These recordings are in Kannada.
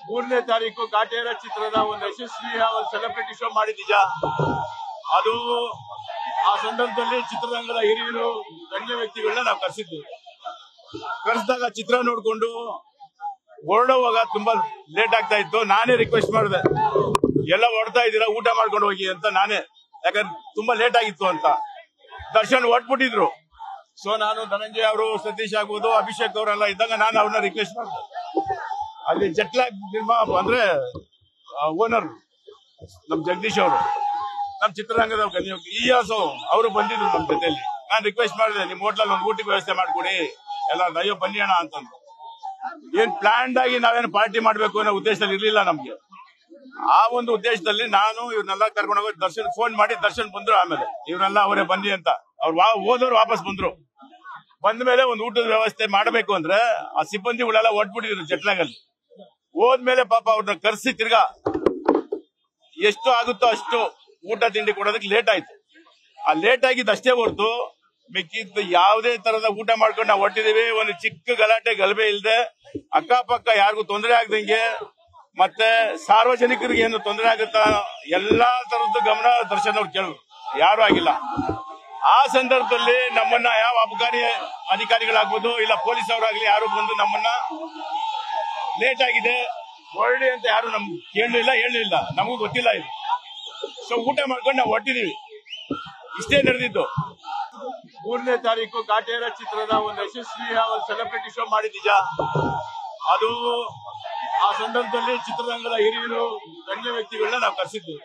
3ನೇ ತಾರೀಕು ಕಾಟೇರ ಚಿತ್ರದ ಒಂದು ಯಶಸ್ವಿಯ ಒಂದು ಸೆಲೆಬ್ರಿಟಿ ಶೋ ಮಾಡಿದ್ದೀಜ. ಅದು ಆ ಸಂದರ್ಭದಲ್ಲಿ ಚಿತ್ರರಂಗದ ಹಿರಿಯರು ಗಣ್ಯ ವ್ಯಕ್ತಿಗಳನ್ನ ನಾವು ಕರೆಸಿದ್ವಿ. ಕರೆಸಿದಾಗ ಚಿತ್ರ ನೋಡ್ಕೊಂಡು ಹೊರಡುವಾಗ ತುಂಬಾ ಲೇಟ್ ಆಗ್ತಾ ಇತ್ತು. ನಾನೇ ರಿಕ್ವೆಸ್ಟ್ ಮಾಡಿದೆ, ಎಲ್ಲ ಹೊರಡ್ತಾ ಇದ್ದೀರಾ ಊಟ ಮಾಡ್ಕೊಂಡು ಹೋಗಿ ಅಂತ ನಾನೇ, ಯಾಕಂದ್ರೆ ತುಂಬಾ ಲೇಟ್ ಆಗಿತ್ತು ಅಂತ. ದರ್ಶನ್ ಹೊರಟ್ಬಿಟ್ಟಿದ್ರು. ಸೊ ನಾನು ಧನಂಜಯ ಅವರು, ಸತೀಶ್ ಆಗ್ಬೋದು, ಅಭಿಷೇಕ್ ಅವರೆಲ್ಲ ಇದ್ದಾಗ ನಾನು ಅವ್ರನ್ನ ರಿಕ್ವೆಸ್ಟ್ ಮಾಡಿದೆ. ಅಲ್ಲಿ ಜಟ್ಲಾಗ್ ಅಂದ್ರೆ ಓನರ್ ನಮ್ ಜಗದೀಶ್ ಅವರು, ನಮ್ ಚಿತ್ರರಂಗದ ಇಯಾಸು ಅವರು ಬಂದಿದ್ರು ನಮ್ ಜೊತೆಯಲ್ಲಿ. ನಾನು ರಿಕ್ವೆಸ್ಟ್ ಮಾಡಿದೆ, ನಿಮ್ ಹೋಟ್ಲಲ್ಲಿ ಒಂದು ಊಟಕ್ಕೆ ವ್ಯವಸ್ಥೆ ಮಾಡ್ಕೊಡಿ ಎಲ್ಲ, ಅಯ್ಯೋ ಬನ್ನಿ ಅಣ್ಣ ಅಂತಂದು. ಏನ್ ಪ್ಲಾನ್ಡ್ ಆಗಿ ನಾವೇನು ಪಾರ್ಟಿ ಮಾಡ್ಬೇಕು ಅನ್ನೋ ಉದ್ದೇಶದಲ್ಲಿ ಇರ್ಲಿಲ್ಲ ನಮ್ಗೆ. ಆ ಒಂದು ಉದ್ದೇಶದಲ್ಲಿ ನಾನು ಇವ್ರನ್ನೆಲ್ಲ ಕರ್ಕೊಂಡು ಹೋಗಿ ದರ್ಶನ್ ಫೋನ್ ಮಾಡಿ, ದರ್ಶನ್ ಬಂದ್ರು. ಆಮೇಲೆ ಇವ್ರೆಲ್ಲ ಅವರೇ ಬನ್ನಿ ಅಂತ ಅವ್ರು ಹೋದವ್ರು ವಾಪಸ್ ಬಂದ್ರು. ಬಂದ ಮೇಲೆ ಒಂದು ಊಟದ ವ್ಯವಸ್ಥೆ ಮಾಡಬೇಕು ಅಂದ್ರೆ ಆ ಸಿಬ್ಬಂದಿಗಳೆಲ್ಲ ಹೊರಟ್ಬಿಟ್ಟಿದ್ರು ಜಟ್ಲಾಗಲ್ಲಿ. ಹೋದ್ಮೇಲೆ ಪಾಪ ಅವ್ರನ್ನ ಕರ್ಸಿ ತಿರ್ಗಾ ಎಷ್ಟು ಆಗುತ್ತೋ ಅಷ್ಟು ಊಟ ತಿಂಡಿ ಕೊಡೋದಕ್ಕೆ ಲೇಟ್ ಆಯ್ತು. ಆ ಲೇಟ್ ಆಗಿದ್ದು ಅಷ್ಟೇ ಹೊರತು ಮಿಕ್ಕಿದ್ದು ಯಾವುದೇ ತರದ ಊಟ ಮಾಡ್ಕೊಂಡು ನಾವು ಹೊಟ್ಟಿದೀವಿ. ಒಂದು ಚಿಕ್ಕ ಗಲಾಟೆ ಗಲಭೆ ಇಲ್ಲದೆ, ಅಕ್ಕಪಕ್ಕ ಯಾರಿಗೂ ತೊಂದರೆ ಆಗದಂಗೆ, ಮತ್ತೆ ಸಾರ್ವಜನಿಕರಿಗೆ ಏನು ತೊಂದರೆ ಆಗುತ್ತಾ ಎಲ್ಲಾ ತರದ್ದು ಗಮನ ದರ್ಶನ್ ಅವ್ರು ಕೇಳಿದ್ರು. ಯಾರು ಆಗಿಲ್ಲ. ಆ ಸಂದರ್ಭದಲ್ಲಿ ನಮ್ಮನ್ನ ಯಾವ ಅಬಕಾರಿ ಅಧಿಕಾರಿಗಳಾಗ್ಬೋದು ಇಲ್ಲ ಪೊಲೀಸ್ ಅವರಾಗ್ಲಿ ಯಾರು ಬಂದು ನಮ್ಮನ್ನ ಲೇಟ್ ಆಗಿದೆ ಹೊರಡಿ ಅಂತ ಯಾರು ನಮ್ಗೆ ಹೇಳಲಿಲ್ಲ. ನಮಗೂ ಗೊತ್ತಿಲ್ಲ ಇದು. ಸೊ ಊಟ ಮಾಡ್ಕೊಂಡು ನಾವು ಹೊಟ್ಟಿದೀವಿ. ಇಷ್ಟೇ ನಡೆದಿದ್ದು. 3ನೇ ತಾರೀಕು ಕಾಟೇರ ಚಿತ್ರದ ಒಂದು ಯಶಸ್ವಿಯ ಒಂದು ಸೆಲೆಬ್ರಿಟಿ ಶೋ ಮಾಡಿದ್ದೀಜ. ಅದು ಆ ಸಂದರ್ಭದಲ್ಲಿ ಚಿತ್ರರಂಗದ ಹಿರಿಯರು ಗಣ್ಯ ವ್ಯಕ್ತಿಗಳನ್ನ ನಾವು ಕರೆಸಿದ್ವಿ.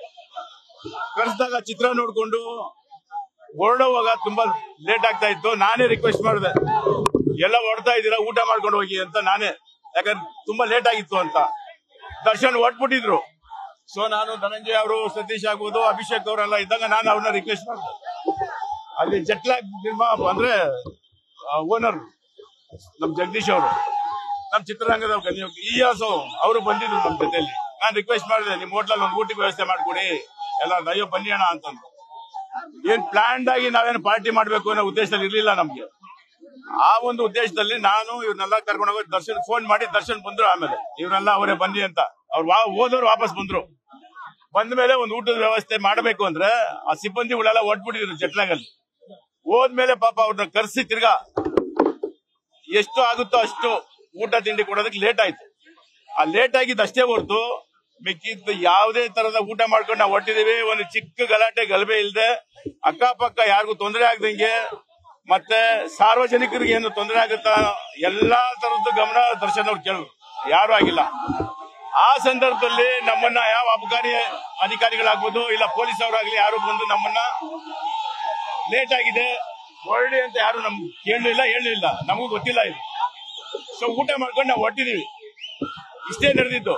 ಕರೆಸಿದಾಗ ಚಿತ್ರ ನೋಡ್ಕೊಂಡು ಹೊರಡುವಾಗ ತುಂಬಾ ಲೇಟ್ ಆಗ್ತಾ ಇತ್ತು. ನಾನೇ ರಿಕ್ವೆಸ್ಟ್ ಮಾಡಿದೆ, ಎಲ್ಲ ಹೊರಡ್ತಾ ಇದ್ದೀರಾ ಊಟ ಮಾಡ್ಕೊಂಡು ಹೋಗಿ ಅಂತ ನಾನೇ, ಯಾಕಂದ್ರೆ ತುಂಬಾ ಲೇಟ್ ಆಗಿತ್ತು ಅಂತ. ದರ್ಶನ್ ಹೊರಟ್ಬಿಟ್ಟಿದ್ರು. ಸೊ ನಾನು ಧನಂಜಯ ಅವರು, ಸತೀಶ್ ಆಗ್ಬೋದು, ಅಭಿಷೇಕ್ ಅವರೆಲ್ಲ ಇದ್ದಾಗ ನಾನು ಅವ್ರನ್ನ ರಿಕ್ವೆಸ್ಟ್ ಮಾಡಿದೆ. ಅಲ್ಲಿ ಜಟ್ಲಾಗ್ ಅಂದ್ರೆ ಓನರ್ ನಮ್ ಜಗದೀಶ್ ಅವರು, ನಮ್ ಚಿತ್ರರಂಗದ ಇಯಾಸು ಅವರು ಬಂದಿದ್ರು ನಮ್ ಜೊತೆಯಲ್ಲಿ. ನಾನು ರಿಕ್ವೆಸ್ಟ್ ಮಾಡಿದೆ, ನಿಮ್ ಹೋಟ್ಲಲ್ಲಿ ಒಂದು ಊಟಕ್ಕೆ ವ್ಯವಸ್ಥೆ ಮಾಡ್ಕೊಡಿ ಎಲ್ಲ, ಅಯ್ಯೋ ಬನ್ನಿ ಅಣ್ಣ ಅಂತಂದು. ಏನ್ ಪ್ಲಾನ್ಡ್ ಆಗಿ ನಾವೇನು ಪಾರ್ಟಿ ಮಾಡ್ಬೇಕು ಅನ್ನೋ ಉದ್ದೇಶದಲ್ಲಿ ಇರ್ಲಿಲ್ಲ ನಮ್ಗೆ. ಆ ಒಂದು ಉದ್ದೇಶದಲ್ಲಿ ನಾನು ಇವ್ರನ್ನೆಲ್ಲ ಕರ್ಕೊಂಡು ಹೋಗಿ ದರ್ಶನ್ ಫೋನ್ ಮಾಡಿ, ದರ್ಶನ್ ಬಂದ್ರು. ಆಮೇಲೆ ಇವ್ರೆಲ್ಲ ಅವರೇ ಬನ್ನಿ ಅಂತ ಅವ್ರು ಹೋದವ್ರು ವಾಪಸ್ ಬಂದ್ರು. ಬಂದ ಮೇಲೆ ಒಂದು ಊಟದ ವ್ಯವಸ್ಥೆ ಮಾಡಬೇಕು ಅಂದ್ರೆ ಆ ಸಿಬ್ಬಂದಿಗಳೆಲ್ಲ ಹೊರಟ್ಬಿಟ್ಟಿದ್ರು ಜಟ್ಲಾಗಲ್ಲಿ. ಹೋದ್ಮೇಲೆ ಪಾಪ ಅವ್ರನ್ನ ಕರ್ಸಿ ತಿರ್ಗಾ ಎಷ್ಟು ಆಗುತ್ತೋ ಅಷ್ಟು ಊಟ ತಿಂಡಿ ಕೊಡೋದಕ್ಕೆ ಲೇಟ್ ಆಯ್ತು. ಆ ಲೇಟ್ ಆಗಿದ್ದು ಅಷ್ಟೇ ಹೊರತು ಮಿಕ್ಕಿದ್ದು ಯಾವುದೇ ತರದ ಊಟ ಮಾಡ್ಕೊಂಡು ನಾವು ಹೊಟ್ಟಿದೀವಿ. ಒಂದು ಚಿಕ್ಕ ಗಲಾಟೆ ಗಲಭೆ ಇಲ್ಲದೆ, ಅಕ್ಕಪಕ್ಕ ಯಾರಿಗೂ ತೊಂದರೆ ಆಗದಂಗೆ, ಮತ್ತೆ ಸಾರ್ವಜನಿಕರಿಗೆ ಏನು ತೊಂದರೆ ಆಗುತ್ತಾ ಎಲ್ಲಾ ತರದ್ದು ಗಮನ ದರ್ಶನ್ ಅವ್ರು ಕೇಳಿದ್ರು. ಯಾರು ಆಗಿಲ್ಲ. ಆ ಸಂದರ್ಭದಲ್ಲಿ ನಮ್ಮನ್ನ ಯಾವ ಅಬಕಾರಿ ಅಧಿಕಾರಿಗಳಾಗ್ಬೋದು ಇಲ್ಲ ಪೊಲೀಸ್ ಅವರಾಗ್ಲಿ ಯಾರು ಬಂದು ನಮ್ಮನ್ನ ಲೇಟ್ ಆಗಿದೆ ಹೊರಡಿ ಅಂತ ಯಾರು ನಮ್ಗೆ ಹೇಳಲಿಲ್ಲ. ನಮಗೂ ಗೊತ್ತಿಲ್ಲ ಇದು. ಸೊ ಊಟ ಮಾಡ್ಕೊಂಡು ನಾವು ಹೊಟ್ಟಿದೀವಿ. ಇಷ್ಟೇ ನಡೆದಿದ್ದು.